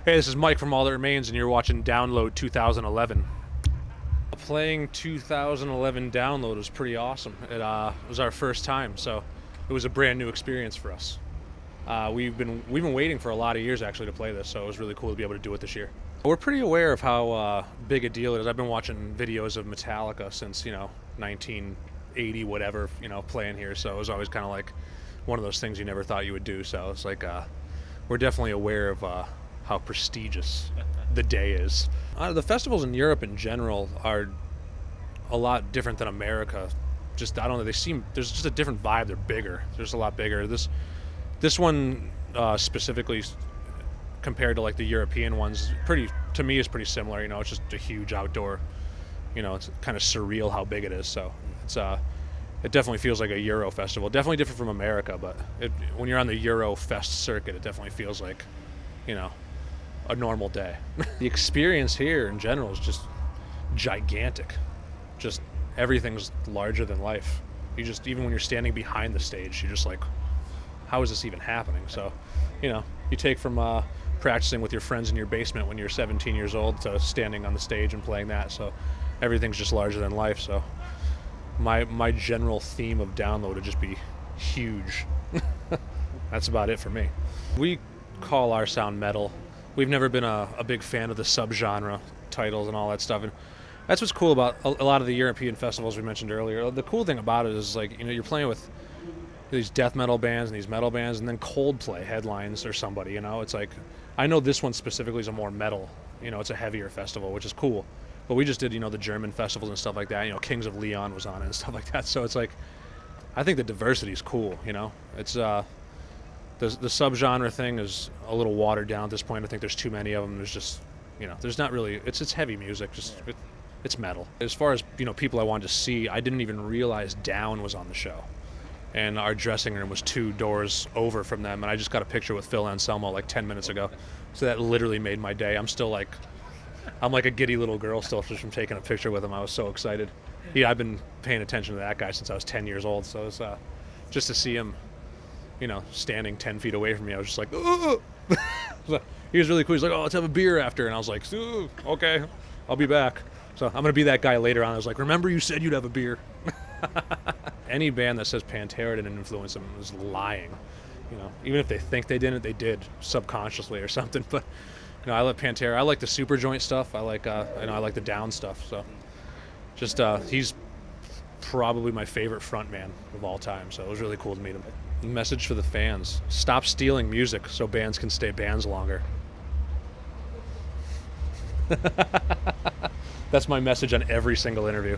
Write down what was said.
Hey, this is Mike from All That Remains, and you're watching Download 2011. Playing 2011 Download was pretty awesome. It was our first time, so it was a brand new experience for us. We've been waiting for a lot of years actually to play this, so it was really cool to be able to do it this year. We're pretty aware of how big a deal it is. I've been watching videos of Metallica since 1980 whatever, playing here. So it was always kind of like one of those things you never thought you would do. So it's like we're definitely aware of how prestigious the day is. The festivals in Europe in general are a lot different than America. Just I don't know. There's just a different vibe. They're bigger. There's a lot bigger. This one specifically compared to like the European ones, to me is pretty similar. It's just a huge outdoor. It's kind of surreal how big it is. So it definitely feels like a Euro festival. Definitely different from America, but when you're on the Euro Fest circuit, it definitely feels like, a normal day. The experience here in general is just gigantic. Just everything's larger than life. Even when you're standing behind the stage, you're just like, how is this even happening? So, you take from practicing with your friends in your basement when you're 17 years old to standing on the stage and playing that. So everything's just larger than life. So my general theme of Download would just be huge. That's about it for me. We call our sound metal. We've never been a big fan of the subgenre titles and all that stuff. And that's what's cool about a lot of the European festivals we mentioned earlier. The cool thing about it is like, you're playing with these death metal bands and these metal bands, and then Coldplay headlines or somebody, It's like, I know this one specifically is a more metal, it's a heavier festival, which is cool. But we just did, the German festivals and stuff like that. Kings of Leon was on it and stuff like that. So it's like, I think the diversity is cool, It's, the subgenre thing is a little watered down at this point. I think there's too many of them. There's just, there's not really, it's heavy music, it's metal. As far as, people I wanted to see, I didn't even realize Down was on the show. And our dressing room was 2 doors over from them, and I just got a picture with Phil Anselmo like 10 minutes ago. So that literally made my day. I'm like a giddy little girl still just from taking a picture with him. I was so excited. Yeah, I've been paying attention to that guy since I was 10 years old, so it's just to see him, standing 10 feet away from me, I was just like, oh! He was really cool. He's like, oh, let's have a beer after. And I was like, okay, I'll be back. So I'm going to be that guy later on. I was like, remember you said you'd have a beer. Any band that says Pantera didn't influence them is lying. Even if they think they didn't, they did subconsciously or something. But I like Pantera. I like the super joint stuff. I like I like the Down stuff. So just he's probably my favorite frontman of all time. So it was really cool to meet him. Message for the fans: stop stealing music so bands can stay bands longer. That's my message on every single interview.